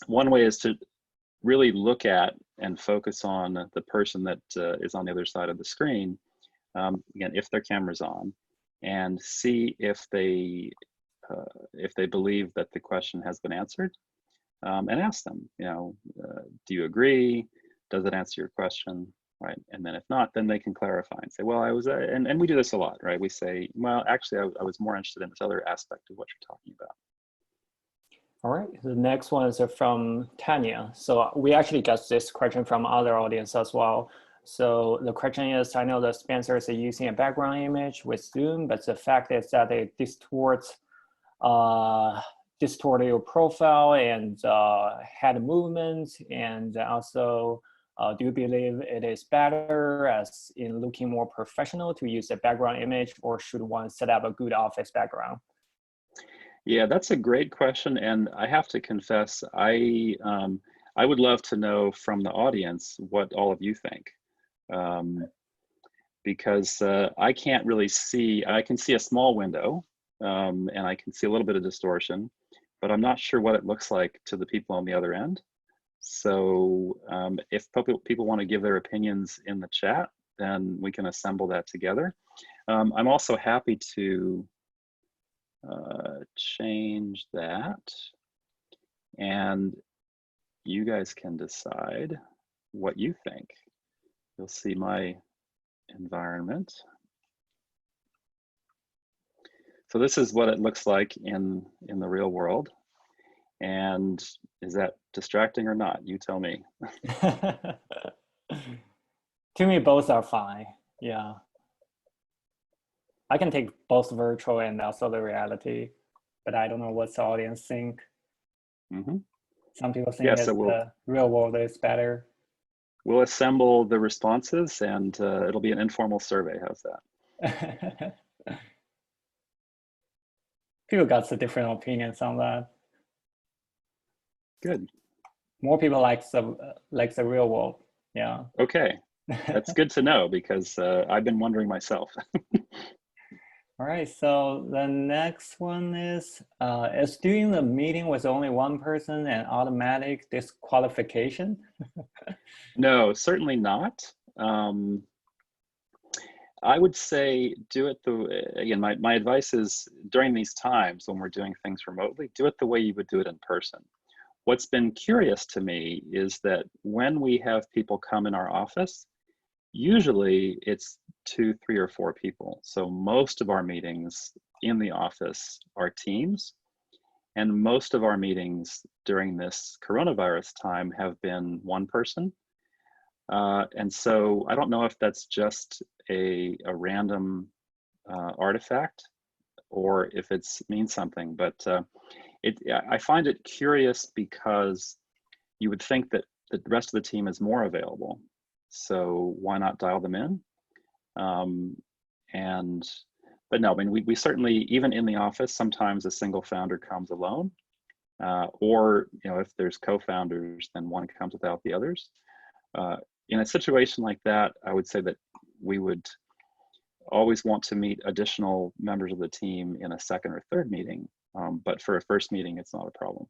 one way is to really look at and focus on the person that is on the other side of the screen, again, if their camera's on, and see if they believe that the question has been answered, and ask them, do you agree? Does it answer your question? Right, and then if not, then they can clarify and say, well, I was, and we do this a lot, right? We say, well, actually, I was more interested in this other aspect of what you're talking about. All right, the next one is from Tanya. So we actually got this question from other audience as well. So the question is, I know that Spencer is using a background image with Zoom, but the fact is that it distorts your profile and head movements, and also do you believe it is better as in looking more professional to use a background image, or should one set up a good office background? Yeah, that's a great question, and I have to confess, I would love to know from the audience what all of you think, because I can't really see. I can see a small window, and I can see a little bit of distortion, but I'm not sure what it looks like to the people on the other end. So if people want to give their opinions in the chat, then we can assemble that together. I'm also happy to change that, and you guys can decide what you think. you'll see my environment. So this is what it looks like in the real world. And is that distracting or not? You tell me. To me, both are fine. Yeah. I can take both virtual and also the reality, but I don't know what the audience think. Mm-hmm. Some people think Yeah, that so the real world is better. we'll assemble the responses and it'll be an informal survey. How's that? People got some different opinions on that. Good. More people like the real world. Yeah. Okay, that's good to know because I've been wondering myself. All right, so the next one is doing the meeting with only one person an automatic disqualification? No, certainly not. I would say do it again, my advice is during these times when we're doing things remotely, do it the way you would do it in person. What's been curious to me is that when we have people come in our office, usually it's 2, 3, or 4 people. So most of our meetings in the office are teams, and most of our meetings during this coronavirus time have been one person. And so I don't know if that's just a random artifact or if it means something, but I find it curious because you would think that the rest of the team is more available. So why not dial them in? But no, I mean, we certainly, even in the office, sometimes a single founder comes alone, or if there's co-founders, then one comes without the others. In a situation like that, I would say that we would always want to meet additional members of the team in a second or third meeting, but for a first meeting, it's not a problem.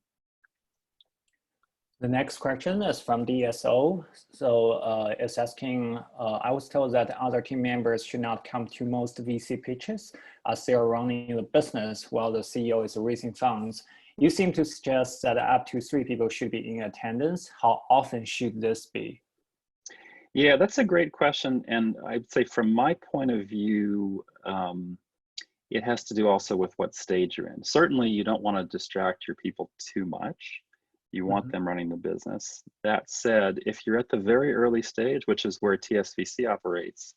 The next question is from DSO. So it's asking, I was told that other team members should not come to most VC pitches as they are running the business while the CEO is raising funds. You seem to suggest that up to 3 people should be in attendance. How often should this be? Yeah, that's a great question. And I'd say from my point of view, it has to do also with what stage you're in. Certainly you don't want to distract your people too much. You want them running the business. That said, if you're at the very early stage, which is where TSVC operates,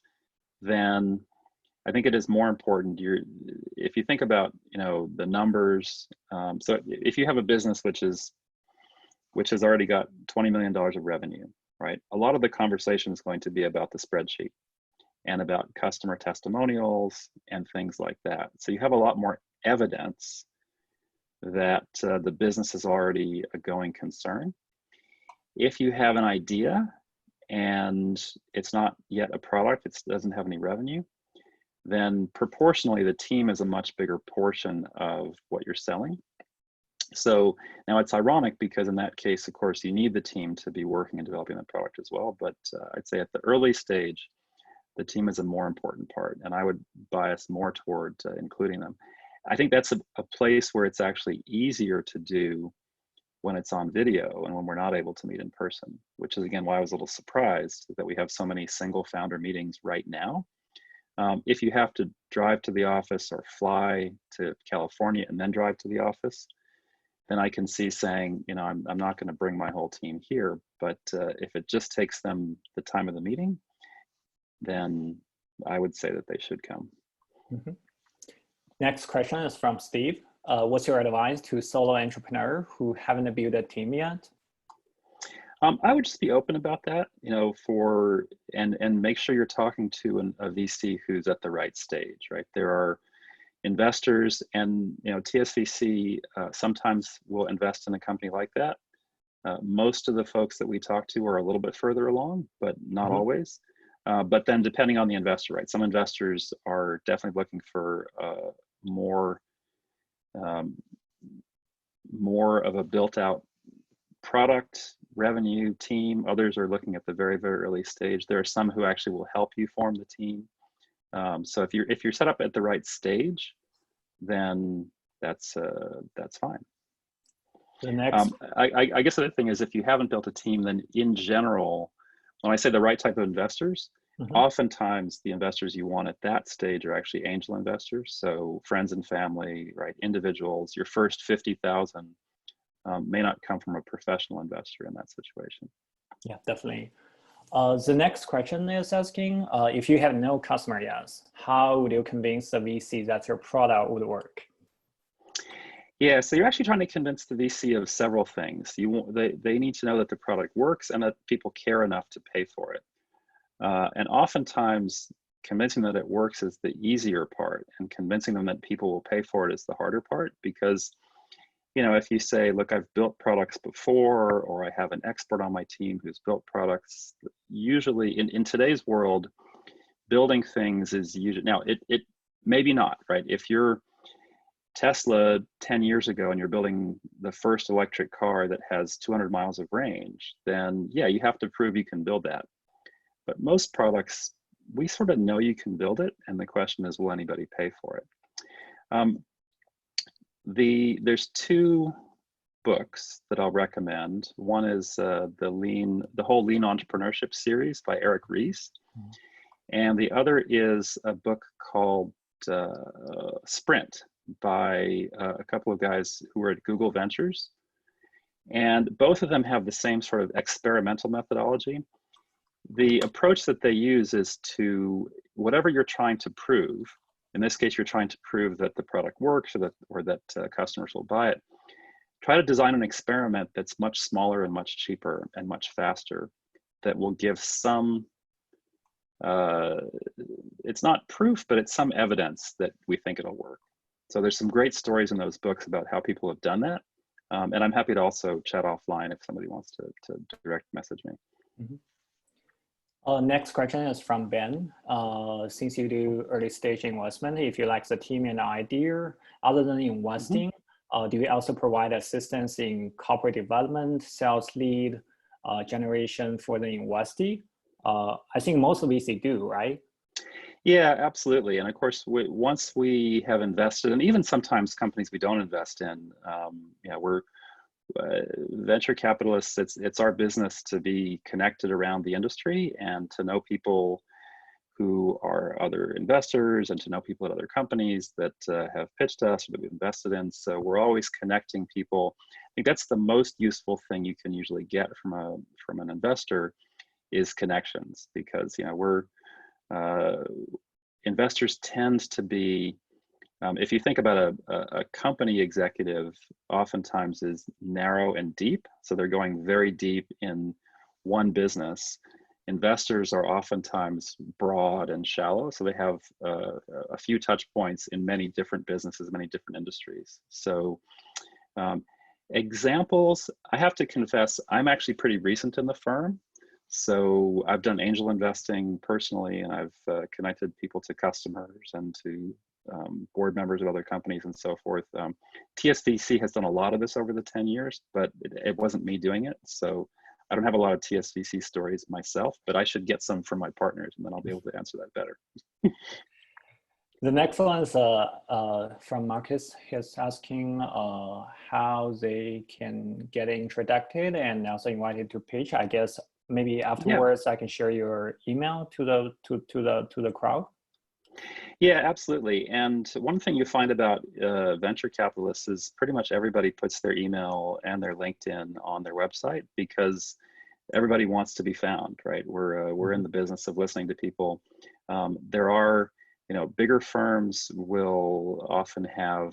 then I think it is more important. If you think about the numbers, so if you have a business which has already got $20 million of revenue, right? A lot of the conversation is going to be about the spreadsheet and about customer testimonials and things like that. So you have a lot more evidence that the business is already a going concern. If you have an idea and it's not yet a product, it doesn't have any revenue, then proportionally the team is a much bigger portion of what you're selling. So now it's ironic because in that case, of course, you need the team to be working and developing the product as well. But I'd say at the early stage, the team is a more important part, and I would bias more toward including them. I think that's a place where it's actually easier to do when it's on video and when we're not able to meet in person, which is again why I was a little surprised that we have so many single founder meetings right now. If you have to drive to the office or fly to California and then drive to the office, then I can see saying, I'm not going to bring my whole team here, but if it just takes them the time of the meeting, then I would say that they should come. Mm-hmm. Next question is from Steve. What's your advice to solo entrepreneur who haven't built a team yet? I would just be open about that, and make sure you're talking to a VC who's at the right stage, right? There are investors, and TSVC sometimes will invest in a company like that. Most of the folks that we talk to are a little bit further along, but not always. But then depending on the investor, right? Some investors are definitely looking for more of a built out product, revenue, team. Others are looking at the very, very early stage. There are some who actually will help you form the team. So if you're set up at the right stage, then that's fine. The next, I guess the other thing is if you haven't built a team, then in general, when I say the right type of investors, Mhm. oftentimes the investors you want at that stage are actually angel investors. So friends and family, right? Individuals. Your first 50,000 may not come from a professional investor in that situation. Yeah, definitely. The next question is asking, if you have no customer yet, how would you convince the VC that your product would work? Yeah, so you're actually trying to convince the VC of several things. They need to know that the product works and that people care enough to pay for it. And oftentimes, convincing that it works is the easier part, and convincing them that people will pay for it is the harder part. Because, you know, if you say, look, I've built products before, or I have an expert on my team who's built products, usually in today's world, building things is usually, now it maybe not, right? If you're Tesla 10 years ago and you're building the first electric car that has 200 miles of range, then yeah, you have to prove you can build that. But most products, we sort of know you can build it, and the question is, will anybody pay for it? There's two books that I'll recommend. One is the whole Lean Entrepreneurship series by Eric Ries, and the other is a book called Sprint by a couple of guys who were at Google Ventures. And both of them have the same sort of experimental methodology. The approach that they use is to, whatever you're trying to prove, in this case, you're trying to prove that the product works or that customers will buy it, try to design an experiment that's much smaller and much cheaper and much faster, that will give some, it's not proof, but it's some evidence that we think it'll work. So there's some great stories in those books about how people have done that. And I'm happy to also chat offline if somebody wants to direct message me. Mm-hmm. Next question is from Ben. Since you do early stage investment, if you like the team and idea, other than investing, do you also provide assistance in corporate development, sales lead, generation for the investee? I think most of VC do, right? Yeah, absolutely. And of course, once we have invested, and even sometimes companies we don't invest in, we're venture capitalists. It's our business to be connected around the industry and to know people who are other investors and to know people at other companies that have pitched us or that we've invested in. So we're always connecting people. I think that's the most useful thing you can usually get from an investor is connections, because investors tend to be, if you think about a company executive, oftentimes is narrow and deep. So they're going very deep in one business. Investors are oftentimes broad and shallow. So they have a few touch points in many different businesses, many different industries. So examples, I have to confess, I'm actually pretty recent in the firm. So I've done angel investing personally, and I've connected people to customers and to board members of other companies and so forth. TSVC has done a lot of this over the 10 years, but it wasn't me doing it. So I don't have a lot of TSVC stories myself, but I should get some from my partners, and then I'll be able to answer that better. The next one is from Marcus. He's asking how they can get introduced and also invited to pitch. I guess maybe afterwards I can share your email to the crowd. Yeah, absolutely. And one thing you find about venture capitalists is pretty much everybody puts their email and their LinkedIn on their website because everybody wants to be found, right? We're in the business of listening to people. There are, bigger firms will often have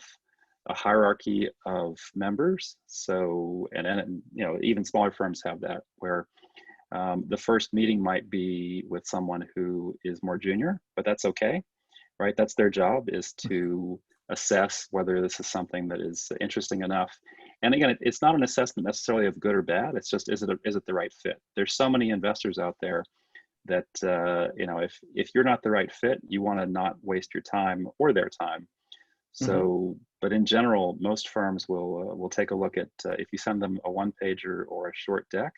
a hierarchy of members. So, and even smaller firms have that, where the first meeting might be with someone who is more junior, but that's okay, right? That's their job, is to assess whether this is something that is interesting enough. And again, it's not an assessment necessarily of good or bad. It's just, is it the right fit? There's so many investors out there that, if you're not the right fit, you want to not waste your time or their time. So, but in general, most firms will take a look at, if you send them a one-pager or a short deck,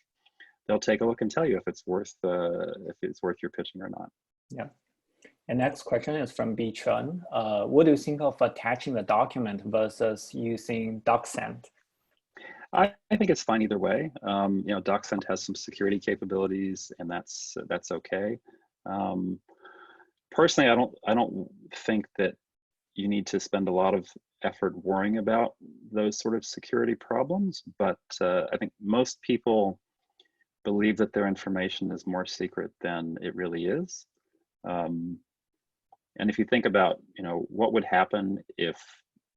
they'll take a look and tell you if it's worth your pitching or not. Yeah. And next question is from B. Chun. What do you think of attaching the document versus using DocSend? I think it's fine either way. You know, DocSend has some security capabilities, and that's okay. Personally, I don't think that you need to spend a lot of effort worrying about those sort of security problems, but I think most people believe that their information is more secret than it really is. And if you think about, you know, what would happen if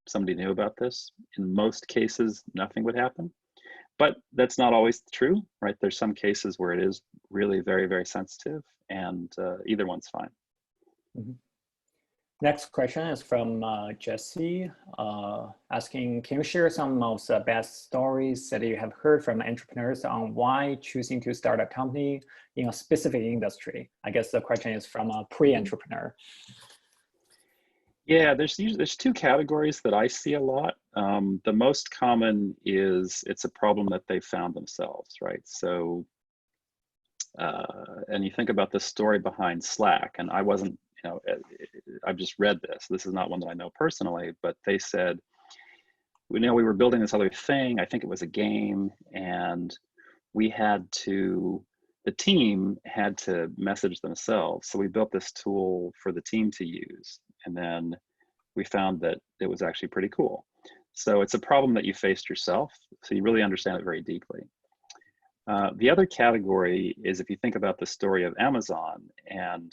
somebody knew about this, in most cases, nothing would happen. But that's not always true, right? There's some cases where it is really very, very sensitive, and either one's fine. Mm-hmm. Next question is from Jesse, asking, can you share some of the best stories that you have heard from entrepreneurs on why choosing to start a company in a specific industry? I guess the question is from a pre-entrepreneur. Yeah, there's two categories that I see a lot. The most common is it's a problem that they found themselves, right? So, and you think about the story behind Slack, and I wasn't, you know, I've just read this. This is not one that I know personally, but they said, we know we were building this other thing. I think it was a game, and we had to, the team had to message themselves. So we built this tool for the team to use. And then we found that it was actually pretty cool. So it's a problem that you faced yourself. So you really understand it very deeply. The other category is if you think about the story of Amazon, and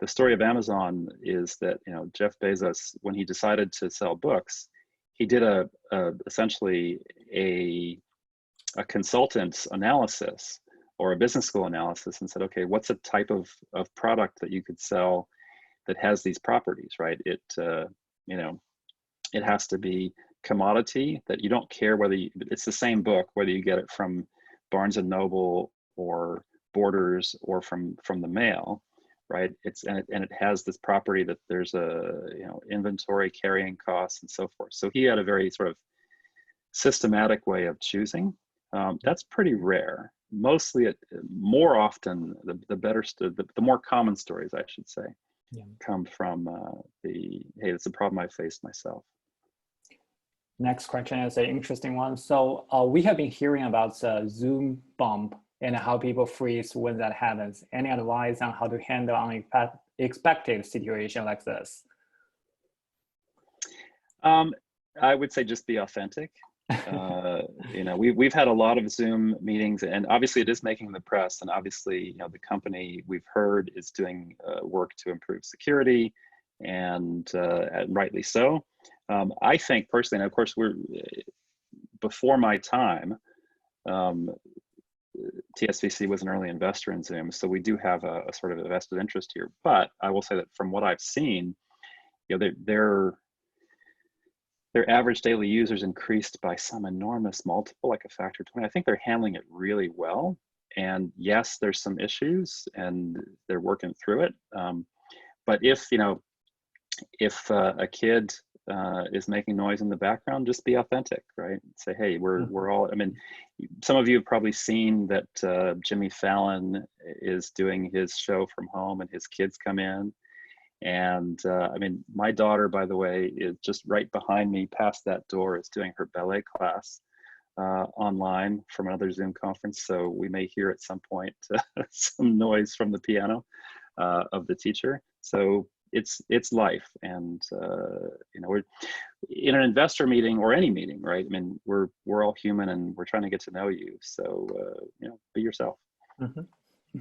the story of Amazon is that, you know, Jeff Bezos, when he decided to sell books, he did essentially a consultant's analysis or a business school analysis and said, okay, what's a type of product that you could sell that has these properties, right? It, you know, it has to be commodity, that you don't care whether it's the same book, whether you get it from Barnes and Noble or Borders or from the mail, right? And it has this property that there's a, you know, inventory carrying costs and so forth. So he had a very sort of systematic way of choosing. That's pretty rare. Mostly, more often, the more common stories, I should say, come from hey, it's a problem I faced myself. Next question is an interesting one. So we have been hearing about the Zoom bump and how people freeze when that happens. Any advice on how to handle unexpected situation like this? I would say just be authentic. You know, we've had a lot of Zoom meetings, and obviously it is making the press, and obviously, you know, the company we've heard is doing work to improve security, and rightly so. I think personally, and of course we're before my time, TSVC was an early investor in Zoom, so we do have a sort of a vested interest here. But I will say that from what I've seen, you know, their average daily users increased by some enormous multiple, like a factor of 20. I think they're handling it really well. And yes, there's some issues, and they're working through it. But if, you know, if a kid is making noise in the background, just be authentic, right? Say, hey, we're all, I mean, some of you have probably seen that Jimmy Fallon is doing his show from home and his kids come in. And I mean, my daughter, by the way, is just right behind me past that door, is doing her ballet class online from another Zoom conference. So we may hear at some point some noise from the piano of the teacher. So it's life. And you know, we're in an investor meeting or any meeting, right? I mean, we're all human, and we're trying to get to know you. So you know, be yourself. Mm-hmm.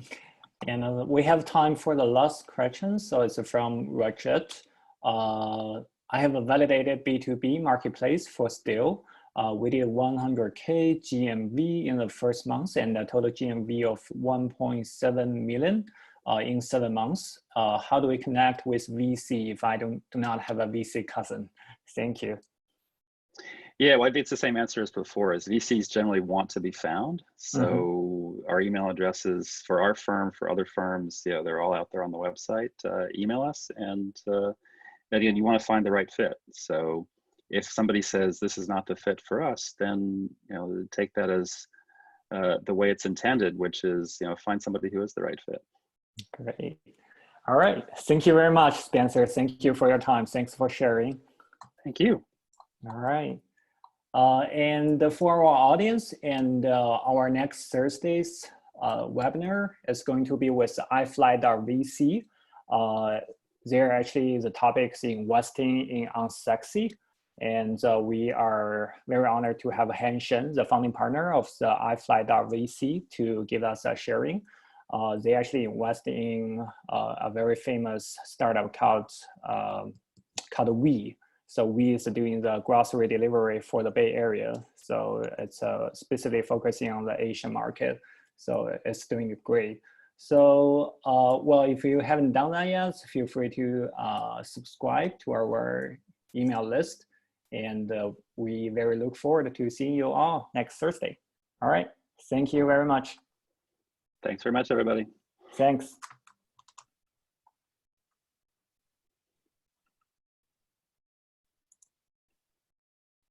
And we have time for the last question. So it's from Rajat. I have a validated B2B marketplace for Still. We did 100K GMV in the first month and a total GMV of 1.7 million in 7 months. How do we connect with VC if I do not have a VC cousin? Thank you. Yeah, well, it's the same answer as before, as VCs generally want to be found. So our email addresses for our firm, for other firms, yeah, they're all out there on the website. Email us, and again, you want to find the right fit. So if somebody says this is not the fit for us, then, you know, take that as the way it's intended, which is, you know, find somebody who is the right fit. Great. All right. Thank you very much, Spencer. Thank you for your time. Thanks for sharing. Thank you. All right. And for our audience, and our next Thursday's webinar is going to be with iFly.vc. There actually the topics investing in unsexy. And we are very honored to have Han Shen, the founding partner of the iFly.vc, to give us a sharing. They actually invest in a very famous startup called We. So We is doing the grocery delivery for the Bay Area. So it's specifically focusing on the Asian market. So it's doing great. So, well, if you haven't done that yet, feel free to subscribe to our email list. And we very look forward to seeing you all next Thursday. All right. Thank you very much. Thanks very much, everybody. Thanks.